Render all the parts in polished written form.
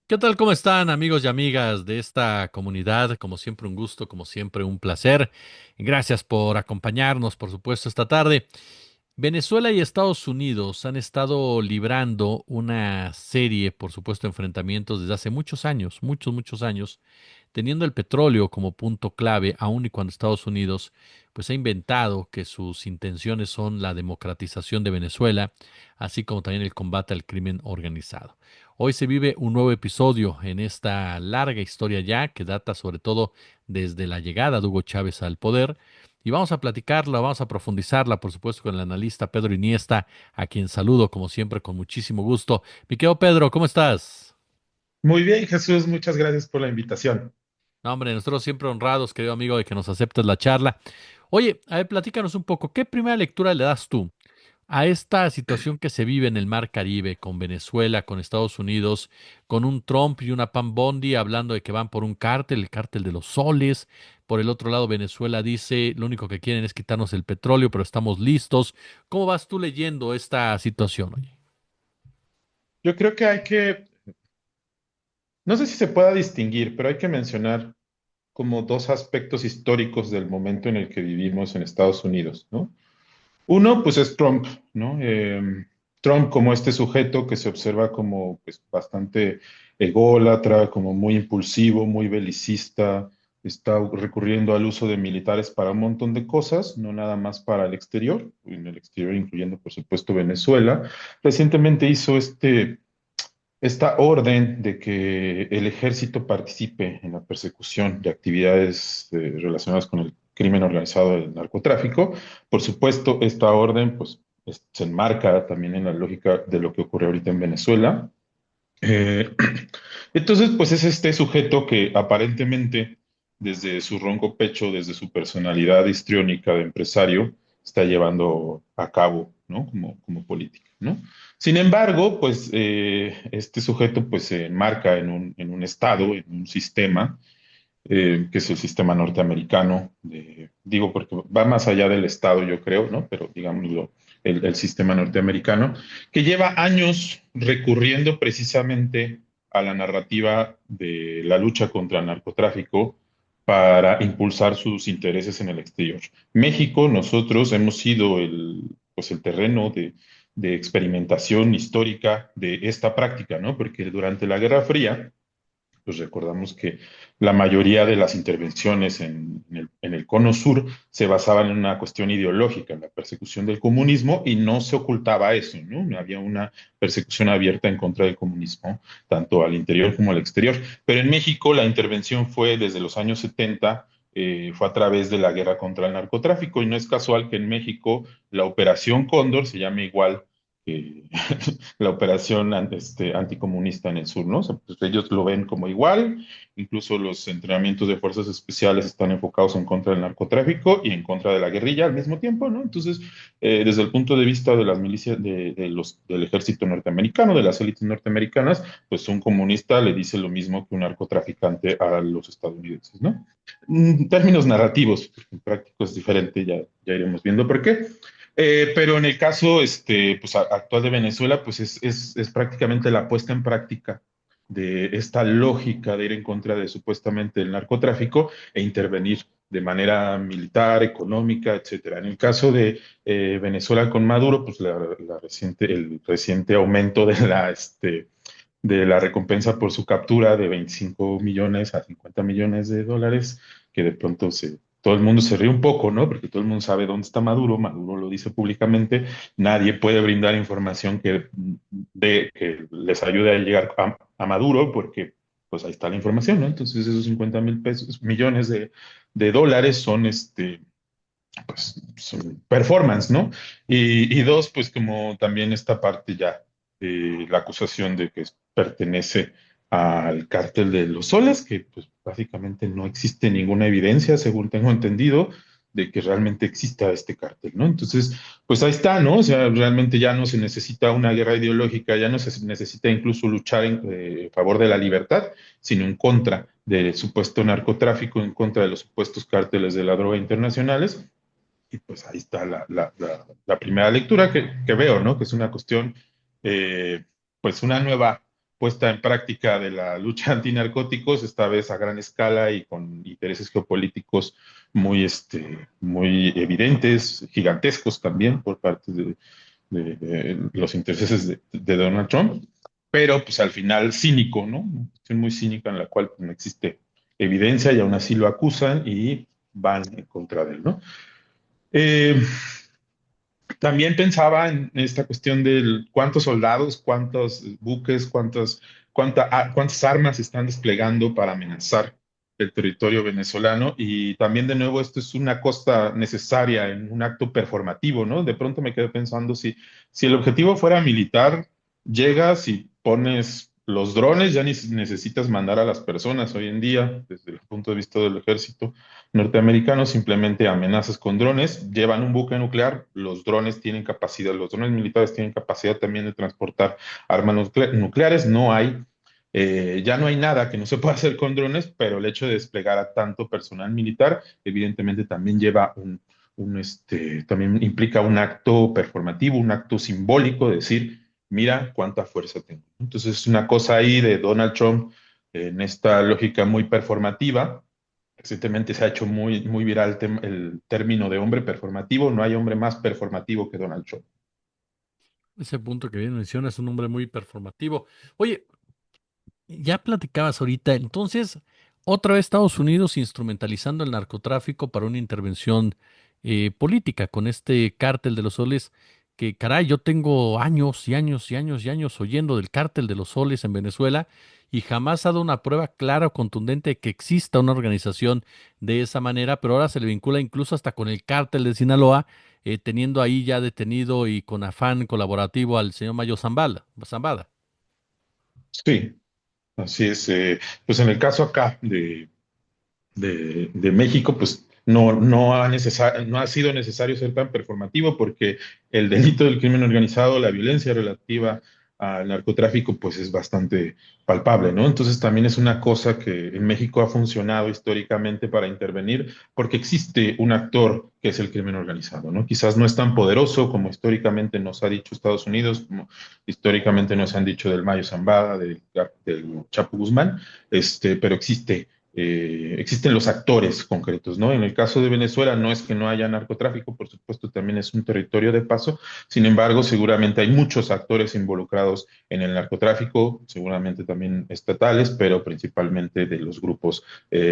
¿Qué tal? ¿Cómo están amigos y amigas de esta comunidad? Como siempre un gusto, como siempre un placer. Gracias por acompañarnos, por supuesto, esta tarde. Venezuela y Estados Unidos han estado librando una serie, por supuesto, de enfrentamientos desde hace muchos años, muchos años, teniendo el petróleo como punto clave, aun y cuando Estados Unidos pues ha inventado que sus intenciones son la democratización de Venezuela, así como también el combate al crimen organizado. Hoy se vive un nuevo episodio en esta larga historia ya que data sobre todo desde la llegada de Hugo Chávez al poder. Y vamos a platicarla, vamos a profundizarla, por supuesto, con el analista Pedro Iniesta, a quien saludo como siempre con muchísimo gusto. Mi querido Pedro, ¿cómo estás? Muy bien, Jesús, muchas gracias por la invitación. No, hombre, nosotros siempre honrados, querido amigo, de que nos aceptes la charla. Oye, a ver, platícanos un poco, ¿qué primera lectura le das tú a esta situación que se vive en el Mar Caribe con Venezuela, con Estados Unidos, con un Trump y una Pam Bondi hablando de que van por un cártel, el cártel de los soles? Por el otro lado, Venezuela dice, lo único que quieren es quitarnos el petróleo, pero estamos listos. ¿Cómo vas tú leyendo esta situación, oye? Yo creo que no sé si se pueda distinguir, pero hay que mencionar como dos aspectos históricos del momento en el que vivimos en Estados Unidos, ¿no? Uno, pues es Trump, ¿no? Trump como este sujeto que se observa como pues, bastante ególatra, como muy impulsivo, muy belicista, está recurriendo al uso de militares para un montón de cosas, no nada más para el exterior, en el exterior incluyendo por supuesto Venezuela. Recientemente hizo esta orden de que el ejército participe en la persecución de actividades relacionadas con el crimen organizado del narcotráfico. Por supuesto, esta orden pues, se enmarca también en la lógica de lo que ocurre ahorita en Venezuela. Eh, entonces, pues es este sujeto que aparentemente, desde su ronco pecho, desde su personalidad histriónica de empresario, está llevando a cabo, ¿no? Como política, ¿no? Sin embargo, pues este sujeto pues se enmarca en un estado, en un sistema, que es el sistema norteamericano, digo porque va más allá del estado, yo creo, ¿no? Pero digámoslo, el sistema norteamericano, que lleva años recurriendo precisamente a la narrativa de la lucha contra el narcotráfico para impulsar sus intereses en el exterior. México, nosotros hemos sido pues el terreno de experimentación histórica de esta práctica, ¿no? Porque durante la Guerra Fría, pues recordamos que la mayoría de las intervenciones en el Cono Sur se basaban en una cuestión ideológica, en la persecución del comunismo, y no se ocultaba eso, ¿no? Había una persecución abierta en contra del comunismo, tanto al interior como al exterior. Pero en México la intervención fue desde los años 70, fue a través de la guerra contra el narcotráfico, y no es casual que en México la Operación Cóndor se llame igual que la operación anticomunista en el sur, ¿no? O sea, pues ellos lo ven como igual, incluso los entrenamientos de fuerzas especiales están enfocados en contra del narcotráfico y en contra de la guerrilla al mismo tiempo, ¿no? Entonces, desde el punto de vista de las milicias, del ejército norteamericano, de las élites norteamericanas, pues un comunista le dice lo mismo que un narcotraficante a los estadounidenses, ¿no? Términos narrativos, porque en práctico es diferente, ya iremos viendo por qué. Pero en el caso pues, actual de Venezuela, pues es prácticamente la puesta en práctica de esta lógica de ir en contra de supuestamente el narcotráfico e intervenir de manera militar, económica, etcétera. En el caso de Venezuela con Maduro, pues el reciente aumento de la recompensa por su captura de 25 millones a 50 millones de dólares, que de pronto todo el mundo se ríe un poco, ¿no? Porque todo el mundo sabe dónde está Maduro, Maduro lo dice públicamente, nadie puede brindar información que les ayude a llegar a Maduro, porque pues ahí está la información, ¿no? Entonces esos 50 mil pesos, millones de dólares son pues son performance, ¿no? Y dos, pues como también esta parte ya, la acusación de que pertenece al cártel de los soles, que pues básicamente no existe ninguna evidencia, según tengo entendido, de que realmente exista este cártel, ¿no? Entonces, pues ahí está, ¿no? O sea, realmente ya no se necesita una guerra ideológica, ya no se necesita incluso luchar en favor de la libertad, sino en contra del supuesto narcotráfico, en contra de los supuestos cárteles de la droga internacionales, y pues ahí está la primera lectura que veo, ¿no? Que es una cuestión, pues una nueva puesta en práctica de la lucha antinarcóticos, esta vez a gran escala y con intereses geopolíticos muy evidentes, gigantescos también por parte de los intereses de Donald Trump, pero pues al final cínico, ¿no? Una cuestión muy cínica en la cual pues, no existe evidencia y aún así lo acusan y van en contra de él, ¿no? Eh, También pensaba en esta cuestión del cuántos soldados, cuántos buques, cuántas armas están desplegando para amenazar el territorio venezolano. Y también, de nuevo, esto es una costa necesaria en un acto performativo, ¿no? De pronto me quedé pensando si el objetivo fuera militar, llegas y pones los drones, ya ni necesitas mandar a las personas hoy en día, desde el punto de vista del ejército norteamericanos, simplemente amenazas con drones, llevan un buque nuclear, los drones tienen capacidad, los drones militares tienen capacidad también de transportar armas nucleares, ya no hay nada que no se pueda hacer con drones, pero el hecho de desplegar a tanto personal militar, evidentemente también lleva también implica un acto performativo, un acto simbólico, de decir, mira cuánta fuerza tengo. Entonces es una cosa ahí de Donald Trump en esta lógica muy performativa. Recientemente se ha hecho muy viral el término de hombre performativo. No hay hombre más performativo que Donald Trump. Ese punto que bien mencionas es un hombre muy performativo. Oye, ya platicabas ahorita, entonces, otra vez Estados Unidos instrumentalizando el narcotráfico para una intervención política con este cártel de los soles, que caray, yo tengo años y años y años y años oyendo del cártel de los soles en Venezuela y jamás ha dado una prueba clara o contundente de que exista una organización de esa manera, pero ahora se le vincula incluso hasta con el cártel de Sinaloa, teniendo ahí ya detenido y con afán colaborativo al señor Mayo Zambada. Sí, así es. Pues en el caso acá de México, pues no ha sido necesario ser tan performativo porque el delito del crimen organizado, la violencia relativa al narcotráfico, pues es bastante palpable, ¿no? Entonces también es una cosa que en México ha funcionado históricamente para intervenir porque existe un actor que es el crimen organizado, ¿no? Quizás no es tan poderoso como históricamente nos ha dicho Estados Unidos, como históricamente nos han dicho del Mayo Zambada, del Chapo Guzmán, pero existen los actores concretos, ¿no? En el caso de Venezuela no es que no haya narcotráfico, por supuesto también es un territorio de paso, sin embargo seguramente hay muchos actores involucrados en el narcotráfico, seguramente también estatales, pero principalmente de los grupos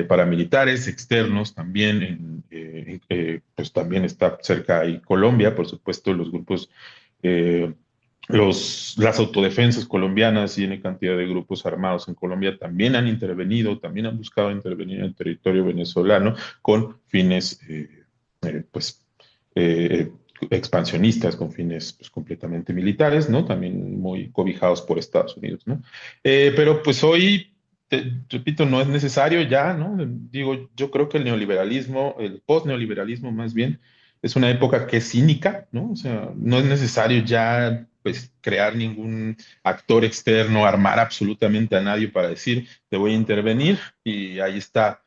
paramilitares externos también, pues también está cerca ahí Colombia, por supuesto los grupos eh, las autodefensas colombianas y en cantidad de grupos armados en Colombia también han intervenido, también han buscado intervenir en el territorio venezolano con fines, pues, eh, expansionistas, con fines pues, completamente militares, ¿no? También muy cobijados por Estados Unidos, ¿no? Pero pues hoy, repito, no es necesario ya, ¿no? Digo, yo creo que el neoliberalismo, el postneoliberalismo más bien, es una época que es cínica, ¿no? O sea, no es necesario ya pues crear ningún actor externo, armar absolutamente a nadie para decir te voy a intervenir y ahí está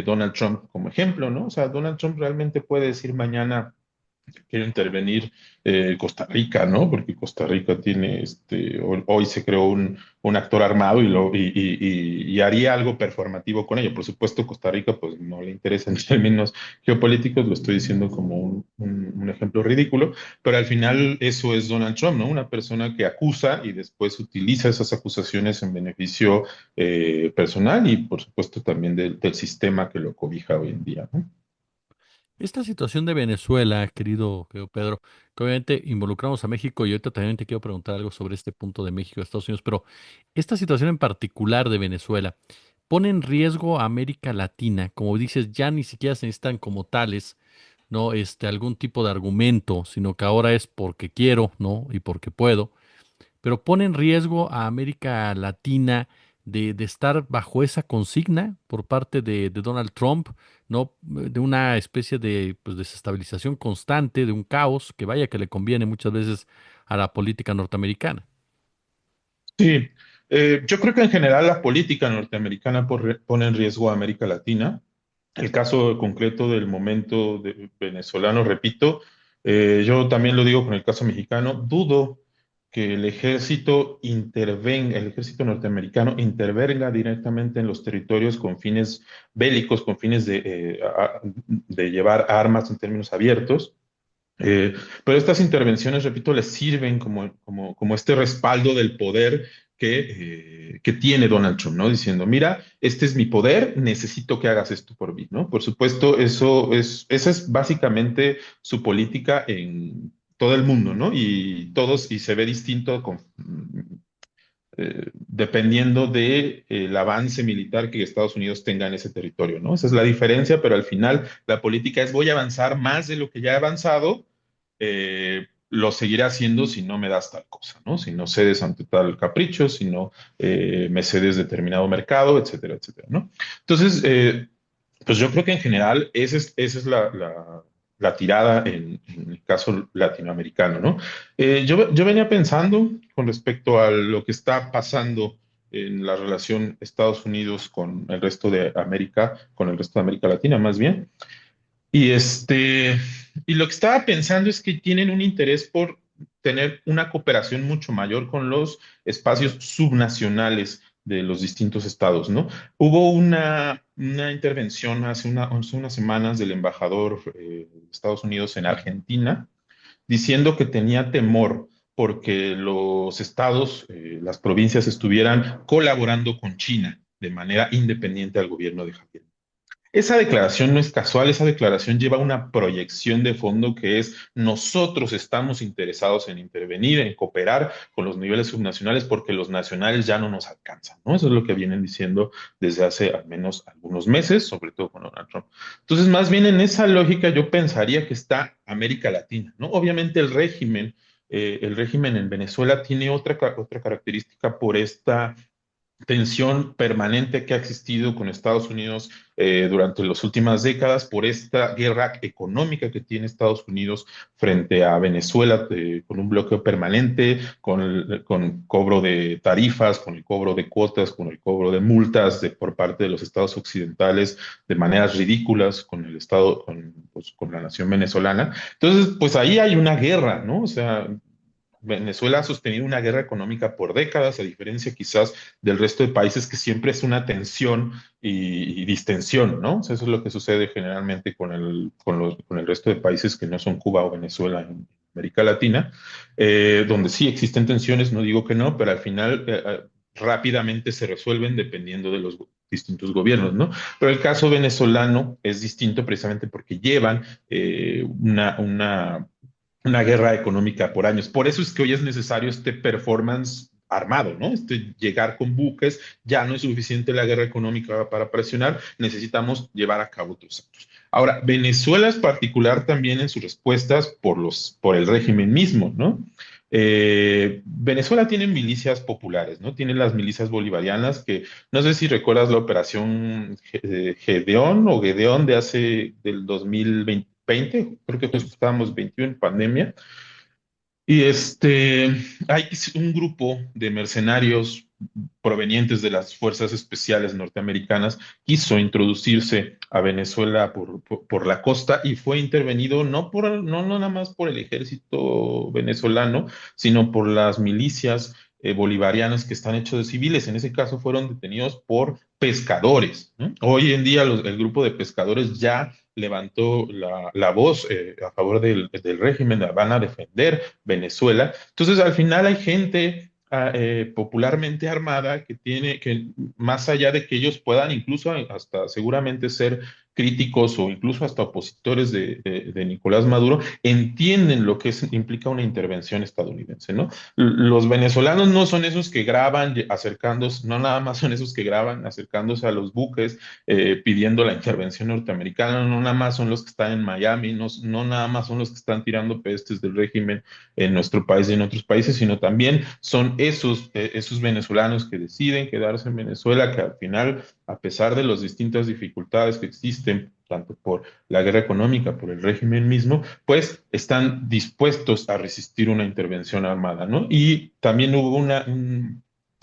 Donald Trump como ejemplo, ¿no? O sea, Donald Trump realmente puede decir mañana quiero intervenir Costa Rica, ¿no? Porque Costa Rica tiene, hoy se creó un actor armado y haría algo performativo con ello. Por supuesto, Costa Rica, pues no le interesa en términos geopolíticos, lo estoy diciendo como un ejemplo ridículo, pero al final eso es Donald Trump, ¿no? Una persona que acusa y después utiliza esas acusaciones en beneficio personal y, por supuesto, también del sistema que lo cobija hoy en día, ¿no? Esta situación de Venezuela, querido Pedro, que obviamente involucramos a México y ahorita también te quiero preguntar algo sobre este punto de México y Estados Unidos, pero esta situación en particular de Venezuela pone en riesgo a América Latina, como dices, ya ni siquiera se necesitan como tales, ¿no? Algún tipo de argumento, sino que ahora es porque quiero, ¿no? Y porque puedo, pero pone en riesgo a América Latina de estar bajo esa consigna por parte de Donald Trump, ¿no? De una especie de pues, desestabilización constante, de un caos que vaya que le conviene muchas veces a la política norteamericana. Sí, yo creo que en general la política norteamericana pone en riesgo a América Latina. El caso concreto del momento venezolano, repito, yo también lo digo con el caso mexicano, dudo que el ejército intervenga, el ejército norteamericano intervenga directamente en los territorios con fines bélicos, con fines de llevar armas en términos abiertos. Eh, pero estas intervenciones, repito, les sirven como este respaldo del poder que tiene Donald Trump, ¿no? Diciendo, mira, este es mi poder, necesito que hagas esto por mí, ¿no? Por supuesto, esa es básicamente su política en todo el mundo, ¿no? Y se ve distinto dependiendo del avance militar que Estados Unidos tenga en ese territorio, ¿no? Esa es la diferencia, pero al final la política es voy a avanzar más de lo que ya he avanzado, lo seguiré haciendo si no me das tal cosa, ¿no? Si no cedes ante tal capricho, si no me cedes determinado mercado, etcétera, etcétera, ¿no? Entonces, pues yo creo que en general esa es la tirada en el caso latinoamericano, ¿no? Yo venía pensando con respecto a lo que está pasando en la relación Estados Unidos con el resto de América, con el resto de América Latina más bien, y y lo que estaba pensando es que tienen un interés por tener una cooperación mucho mayor con los espacios subnacionales de los distintos estados, ¿no? Hubo una intervención hace unas semanas del embajador de Estados Unidos en Argentina, diciendo que tenía temor porque los estados, las provincias estuvieran colaborando con China de manera independiente al gobierno de Javier. Esa declaración no es casual, esa declaración lleva una proyección de fondo que es nosotros estamos interesados en intervenir, en cooperar con los niveles subnacionales porque los nacionales ya no nos alcanzan, ¿no? Eso es lo que vienen diciendo desde hace al menos algunos meses, sobre todo con Donald Trump. Entonces, más bien en esa lógica yo pensaría que está América Latina, ¿no? Obviamente el régimen en Venezuela tiene otra característica por esta tensión permanente que ha existido con Estados Unidos durante las últimas décadas por esta guerra económica que tiene Estados Unidos frente a Venezuela, con un bloqueo permanente, con cobro de tarifas, con el cobro de cuotas, con el cobro de multas por parte de los estados occidentales de maneras ridículas con el Estado, pues, con la nación venezolana. Entonces, pues ahí hay una guerra, ¿no? O sea, Venezuela ha sostenido una guerra económica por décadas, a diferencia quizás del resto de países que siempre es una tensión y distensión, ¿no? O sea, eso es lo que sucede generalmente con el resto de países que no son Cuba o Venezuela en América Latina, donde sí existen tensiones, no digo que no, pero al final rápidamente se resuelven dependiendo de los distintos gobiernos, ¿no? Pero el caso venezolano es distinto precisamente porque llevan una guerra económica por años. Por eso es que hoy es necesario este performance armado, ¿no? Llegar con buques, ya no es suficiente la guerra económica para presionar, necesitamos llevar a cabo otros actos. Ahora, Venezuela es particular también en sus respuestas por el régimen mismo, ¿no? Venezuela tiene milicias populares, ¿no? Tiene las milicias bolivarianas que, no sé si recuerdas la operación Gedeón o Gedeón del 2020, creo que justo estábamos 21 en pandemia, y hay un grupo de mercenarios provenientes de las fuerzas especiales norteamericanas quiso introducirse a Venezuela por la costa y fue intervenido no nada más por el ejército venezolano, sino por las milicias bolivarianas que están hechos de civiles. En ese caso fueron detenidos por pescadores, ¿no? Hoy en día el grupo de pescadores ya levantó la voz a favor del régimen, van a defender Venezuela. Entonces, al final hay gente popularmente armada que más allá de que ellos puedan incluso hasta seguramente ser críticos o incluso hasta opositores de Nicolás Maduro, entienden lo que implica una intervención estadounidense, ¿no? Los venezolanos no son esos que graban acercándose, no nada más son esos que graban acercándose a los buques pidiendo la intervención norteamericana, no nada más son los que están en Miami, no nada más son los que están tirando pestes del régimen en nuestro país y en otros países, sino también son esos venezolanos que deciden quedarse en Venezuela, que al final, a pesar de las distintas dificultades que existen, tanto por la guerra económica, por el régimen mismo, pues están dispuestos a resistir una intervención armada, ¿no? Y también hubo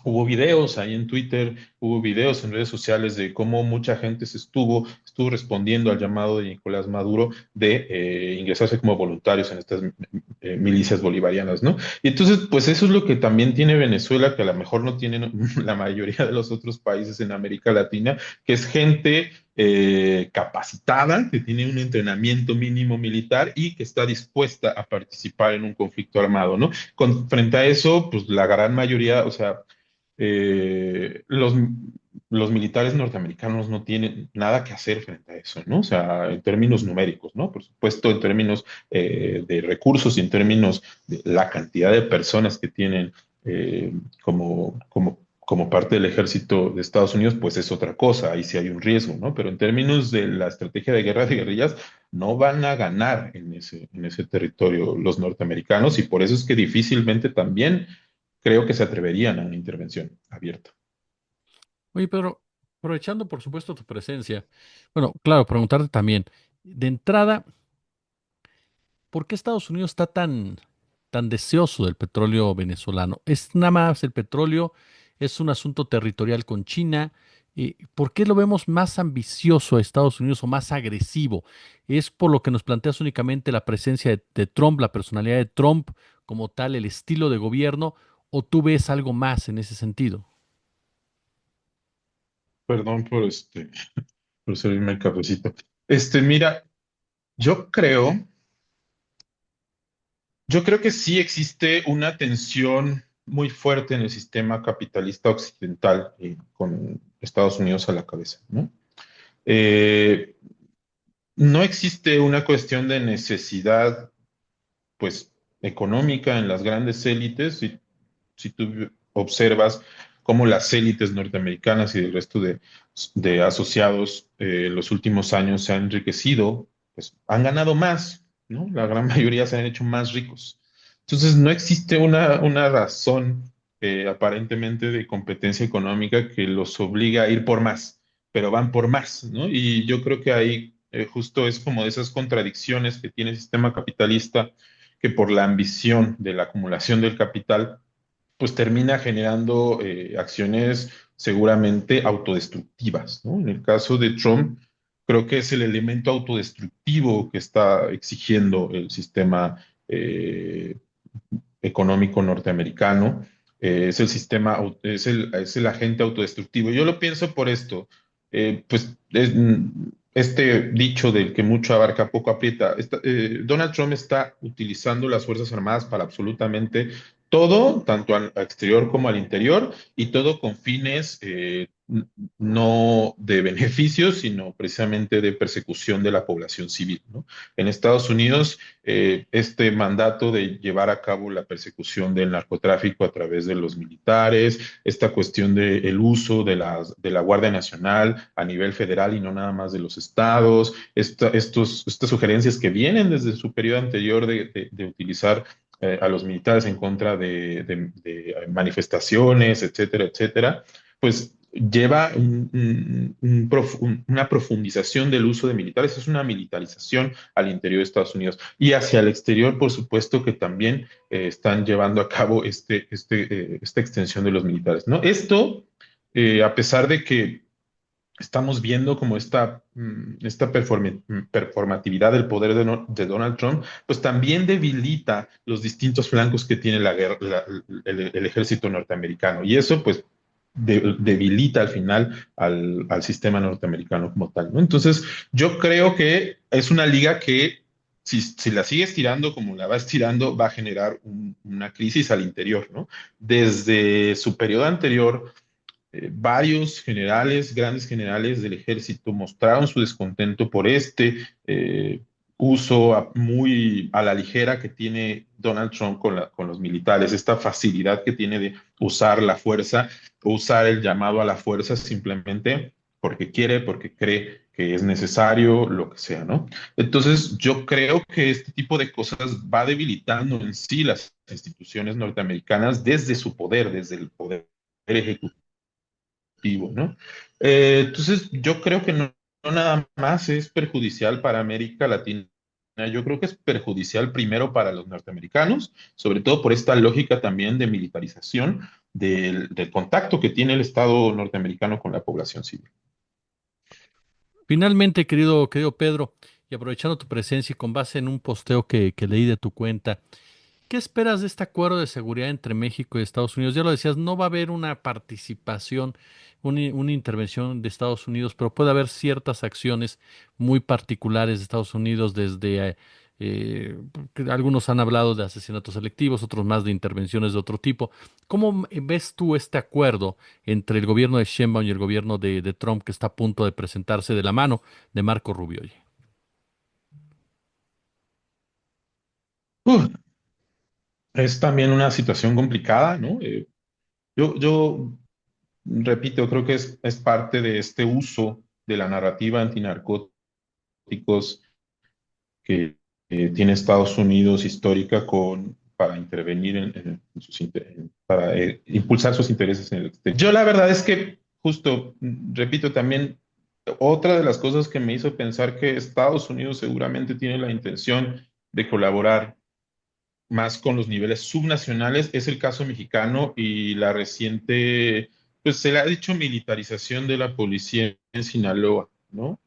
Hubo videos ahí en Twitter, hubo videos en redes sociales de cómo mucha gente estuvo respondiendo al llamado de Nicolás Maduro de ingresarse como voluntarios en estas milicias bolivarianas, ¿no? Y entonces, pues eso es lo que también tiene Venezuela, que a lo mejor no tienen la mayoría de los otros países en América Latina, que es gente capacitada, que tiene un entrenamiento mínimo militar y que está dispuesta a participar en un conflicto armado, ¿no? Frente a eso, pues la gran mayoría, o sea, eh, los, los militares norteamericanos no tienen nada que hacer frente a eso, ¿no? O sea, en términos numéricos, ¿no? Por supuesto, en términos de recursos y en términos de la cantidad de personas que tienen eh, como parte del ejército de Estados Unidos, pues es otra cosa, ahí sí hay un riesgo, ¿no? Pero en términos de la estrategia de guerra de guerrillas, no van a ganar en ese territorio los norteamericanos y por eso es que difícilmente también creo que se atreverían a una intervención abierta. Oye, Pedro, aprovechando por supuesto tu presencia, bueno, claro, preguntarte también, de entrada, ¿por qué Estados Unidos está tan deseoso del petróleo venezolano? ¿Es nada más el petróleo? ¿Es un asunto territorial con China? ¿Por qué lo vemos más ambicioso a Estados Unidos o más agresivo? ¿Es por lo que nos planteas únicamente la presencia de Trump, la personalidad de Trump como tal, el estilo de gobierno, o tú ves algo más en ese sentido? Perdón por servirme el cafecito. Mira, yo creo, yo creo que sí existe una tensión muy fuerte en el sistema capitalista occidental con Estados Unidos a la cabeza, ¿no? Eh, no existe una cuestión de necesidad, pues, económica en las grandes élites. Si tú observas cómo las élites norteamericanas y del resto de asociados en los últimos años se han enriquecido, pues han ganado más, ¿no? La gran mayoría se han hecho más ricos. Entonces, no existe una razón aparentemente de competencia económica que los obliga a ir por más, pero van por más, ¿no? Y yo creo que ahí justo es como de esas contradicciones que tiene el sistema capitalista, que por la ambición de la acumulación del capital, pues termina generando acciones seguramente autodestructivas, ¿no? En el caso de Trump, creo que es el elemento autodestructivo que está exigiendo el sistema económico norteamericano. Es el sistema, es el agente autodestructivo. Yo lo pienso por esto. Este dicho del que mucho abarca, poco aprieta. Donald Trump está utilizando las Fuerzas Armadas para absolutamente todo, tanto al exterior como al interior, y todo con fines no de beneficio, sino precisamente de persecución de la población civil, ¿no? En Estados Unidos, este mandato de llevar a cabo la persecución del narcotráfico a través de los militares, esta cuestión del uso de la Guardia Nacional a nivel federal y no nada más de los estados, estas sugerencias que vienen desde su periodo anterior de utilizar a los militares en contra de manifestaciones, etcétera, etcétera, pues lleva una profundización del uso de militares, es una militarización al interior de Estados Unidos y hacia el exterior, por supuesto que también están llevando a cabo esta extensión de los militares, ¿no? Esto, a pesar de que estamos viendo como esta performatividad del poder de Donald Trump, pues también debilita los distintos flancos que tiene la guerra, el ejército norteamericano. Y eso, pues, debilita al final al sistema norteamericano como tal, ¿no? Entonces, yo creo que es una liga que, si la sigue estirando como la va estirando, va a generar una crisis al interior, ¿no? Desde su periodo anterior, varios generales, grandes generales del ejército mostraron su descontento por uso muy a la ligera que tiene Donald Trump con los militares, esta facilidad que tiene de usar la fuerza, usar el llamado a la fuerza simplemente porque quiere, porque cree que es necesario, lo que sea, ¿no? Entonces, yo creo que este tipo de cosas va debilitando en sí las instituciones norteamericanas desde su poder, desde el poder ejecutivo, ¿no? Entonces, yo creo que no nada más es perjudicial para América Latina yo creo que es perjudicial primero para los norteamericanos, sobre todo por esta lógica también de militarización del contacto que tiene el Estado norteamericano con la población civil. Finalmente, querido Pedro, y aprovechando tu presencia y con base en un posteo que leí de tu cuenta, ¿qué esperas de este acuerdo de seguridad entre México y Estados Unidos? Ya lo decías, no va a haber una participación, una intervención de Estados Unidos, pero puede haber ciertas acciones muy particulares de Estados Unidos que algunos han hablado de asesinatos selectivos, otros más de intervenciones de otro tipo. ¿Cómo ves tú este acuerdo entre el gobierno de Sheinbaum y el gobierno de Trump que está a punto de presentarse de la mano de Marco Rubio? Oye? Uf, es también una situación complicada, ¿no? Yo repito, creo que es parte de este uso de la narrativa antinarcóticos que tiene Estados Unidos histórica para intervenir para impulsar sus intereses en el exterior. Yo la verdad es que, justo, repito también, otra de las cosas que me hizo pensar que Estados Unidos seguramente tiene la intención de colaborar más con los niveles subnacionales es el caso mexicano y la reciente, pues se le ha dicho militarización de la policía en Sinaloa, ¿no?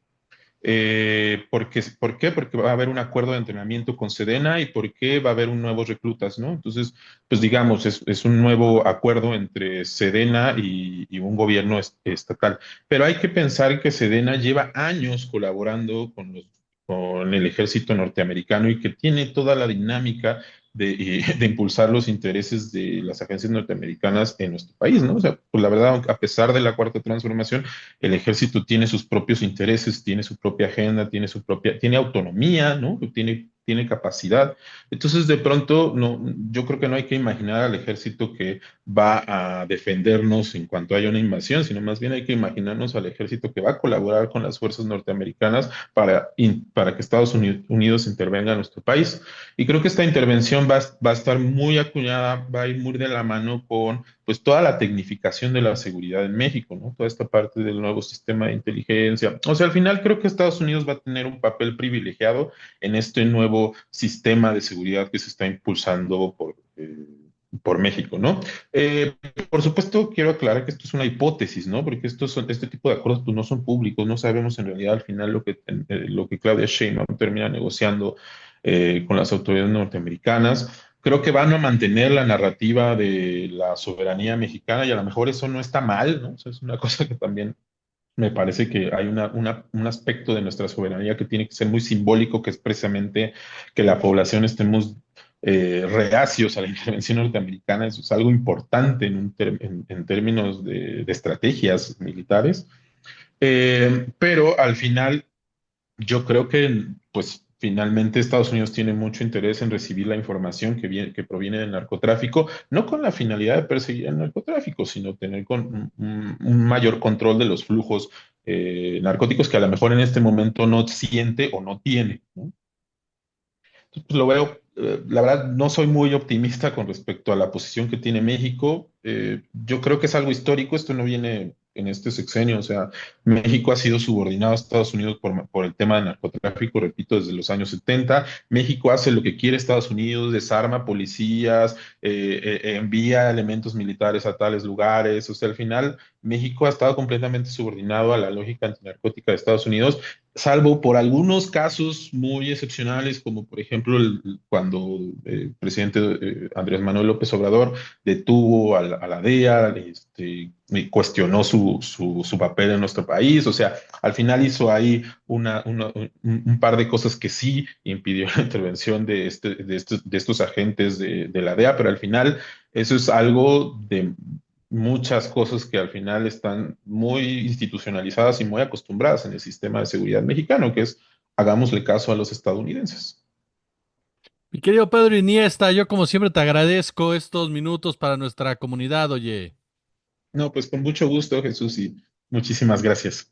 ¿Por qué? Porque va a haber un acuerdo de entrenamiento con Sedena y porque va a haber un nuevos reclutas, ¿no? Entonces, pues digamos, es un nuevo acuerdo entre Sedena y un gobierno estatal. Pero hay que pensar que Sedena lleva años colaborando con el ejército norteamericano y que tiene toda la dinámica de impulsar los intereses de las agencias norteamericanas en nuestro país, ¿no? O sea, pues la verdad, a pesar de la cuarta transformación, el ejército tiene sus propios intereses, tiene su propia agenda, tiene autonomía, ¿no? Tiene capacidad. Entonces, de pronto, no, yo creo que no hay que imaginar al ejército que va a defendernos en cuanto haya una invasión, sino más bien hay que imaginarnos al ejército que va a colaborar con las fuerzas norteamericanas para que Unidos intervenga en nuestro país. Y creo que esta intervención va a estar muy acuñada, va a ir muy de la mano con pues toda la tecnificación de la seguridad en México, ¿no? Toda esta parte del nuevo sistema de inteligencia. O sea, al final creo que Estados Unidos va a tener un papel privilegiado en este nuevo sistema de seguridad que se está impulsando por México, ¿no? Eh, por supuesto, quiero aclarar que esto es una hipótesis, ¿no? Porque este tipo de acuerdos pues, no son públicos, no sabemos en realidad al final lo que Claudia Sheinbaum termina negociando con las autoridades norteamericanas. Creo que van a mantener la narrativa de la soberanía mexicana y a lo mejor eso no está mal, ¿no? O sea, es una cosa que también me parece que hay un aspecto de nuestra soberanía que tiene que ser muy simbólico, que es precisamente que la población estemos reacios a la intervención norteamericana. Eso es algo importante en términos de estrategias militares. Pero al final yo creo que, pues, finalmente Estados Unidos tiene mucho interés en recibir la información que proviene del narcotráfico, no con la finalidad de perseguir el narcotráfico, sino tener un mayor control de los flujos narcóticos que a lo mejor en este momento no siente o no tiene, ¿no? Pues lo veo, la verdad, no soy muy optimista con respecto a la posición que tiene México. Yo creo que es algo histórico, esto no viene en este sexenio, o sea, México ha sido subordinado a Estados Unidos por el tema del narcotráfico, repito, desde los años 70. México hace lo que quiere Estados Unidos, desarma policías, envía elementos militares a tales lugares, o sea, al final México ha estado completamente subordinado a la lógica antinarcótica de Estados Unidos salvo por algunos casos muy excepcionales, como por ejemplo cuando el presidente Andrés Manuel López Obrador detuvo a la DEA, y cuestionó su papel en nuestro país, o sea, al final hizo ahí un par de cosas que sí impidió la intervención de estos agentes de la DEA, pero al final eso es algo de muchas cosas que al final están muy institucionalizadas y muy acostumbradas en el sistema de seguridad mexicano, que es hagámosle caso a los estadounidenses. Mi querido Pedro Iniesta, yo como siempre te agradezco estos minutos para nuestra comunidad, oye. No, pues con mucho gusto, Jesús, y muchísimas gracias.